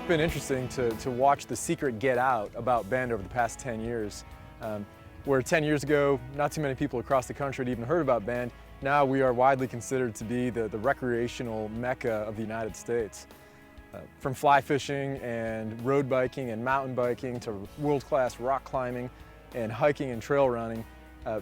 It's been interesting to watch the secret get out about Bend over the past 10 years. Where 10 years ago, not too many people across the country had even heard about Bend, now we are widely considered to be the recreational mecca of the United States. From fly fishing and road biking and mountain biking to world-class rock climbing and hiking and trail running,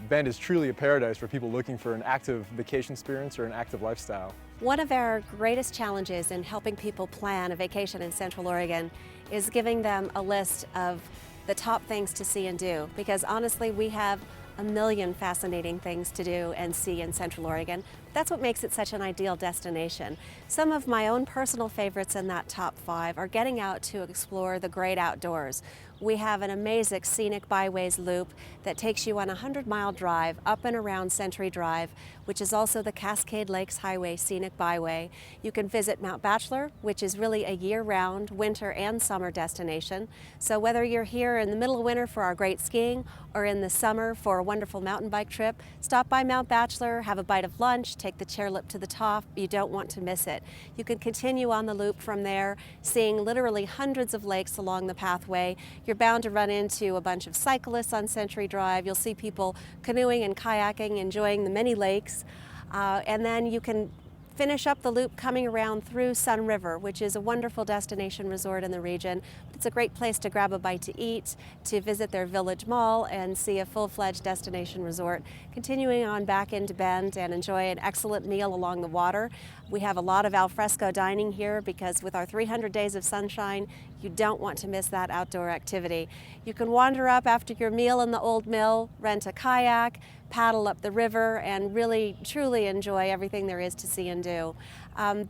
Bend is truly a paradise for people looking for an active vacation experience or an active lifestyle. One of our greatest challenges in helping people plan a vacation in Central Oregon is giving them a list of the top things to see and do, because honestly we have a million fascinating things to do and see in Central Oregon. That's what makes it such an ideal destination. Some of my own personal favorites in that top 5 are getting out to explore the great outdoors. We have an amazing scenic byways loop that takes you on a 100-mile drive up and around Century Drive, which is also the Cascade Lakes Highway Scenic Byway. You can visit Mount Bachelor, which is really a year-round winter and summer destination. So whether you're here in the middle of winter for our great skiing or in the summer for a wonderful mountain bike trip, stop by Mount Bachelor, have a bite of lunch, take the chairlift to the top. You don't want to miss it. You can continue on the loop from there, seeing literally hundreds of lakes along the pathway. You're bound to run into a bunch of cyclists on Century Drive. You'll see people canoeing and kayaking, enjoying the many lakes. And then you can finish up the loop coming around through Sun River, which is a wonderful destination resort in the region. It's a great place to grab a bite to eat, to visit their village mall and see a full-fledged destination resort. Continuing on back into Bend and enjoy an excellent meal along the water. We have a lot of al fresco dining here because with our 300 days of sunshine, you don't want to miss that outdoor activity. You can wander up after your meal in the old mill, rent a kayak, paddle up the river, and really truly enjoy everything there is to see and do.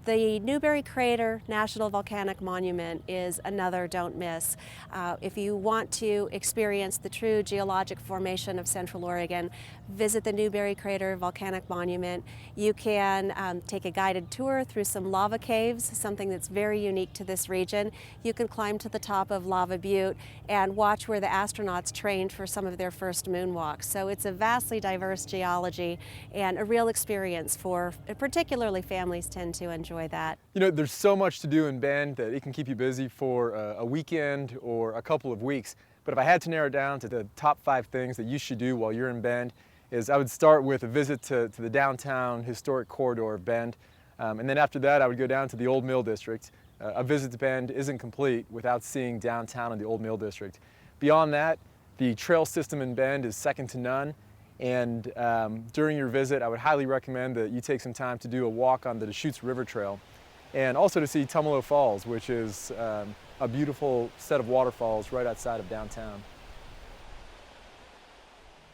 The Newberry Crater National Volcanic Monument is another don't miss. If you want to experience the true geologic formation of Central Oregon, visit the Newberry Crater Volcanic Monument. You can take a guided tour through some lava caves, something that's very unique to this region. You can climb to the top of Lava Butte and watch where the astronauts trained for some of their first moonwalks. So it's a vastly diverse geology and a real experience for particularly families tend to enjoy that. You know, there's so much to do in Bend that it can keep you busy for a weekend or a couple of weeks. But if I had to narrow it down to the top 5 things that you should do while you're in Bend, I would start with a visit to the downtown historic corridor of Bend. And then after that, I would go down to the Old Mill District. A visit to Bend isn't complete without seeing downtown in the Old Mill District. Beyond that, the trail system in Bend is second to none. And during your visit, I would highly recommend that you take some time to do a walk on the Deschutes River Trail, and also to see Tumalo Falls, which is a beautiful set of waterfalls right outside of downtown.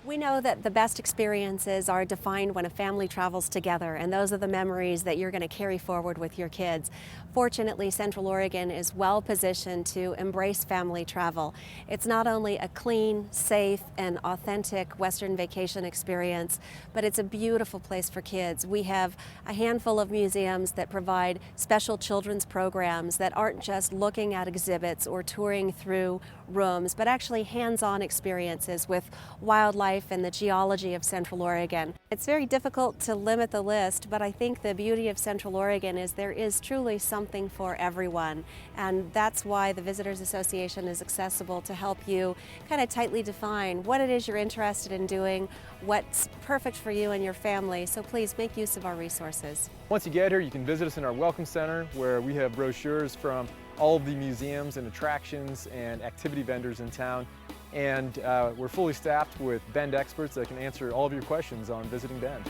We know that the best experiences are defined when a family travels together, and those are the memories that you're going to carry forward with your kids. Fortunately, Central Oregon is well positioned to embrace family travel. It's not only a clean, safe, and authentic Western vacation experience, but it's a beautiful place for kids. We have a handful of museums that provide special children's programs that aren't just looking at exhibits or touring through rooms, but actually hands-on experiences with wildlife and the geology of Central Oregon. It's very difficult to limit the list, but I think the beauty of Central Oregon is there is truly something for everyone, and that's why the Visitors Association is accessible to help you kind of tightly define what it is you're interested in doing, what's perfect for you and your family, so please make use of our resources. Once you get here, you can visit us in our Welcome Center, where we have brochures from all of the museums and attractions and activity vendors in town. And we're fully staffed with Bend experts that can answer all of your questions on visiting Bend.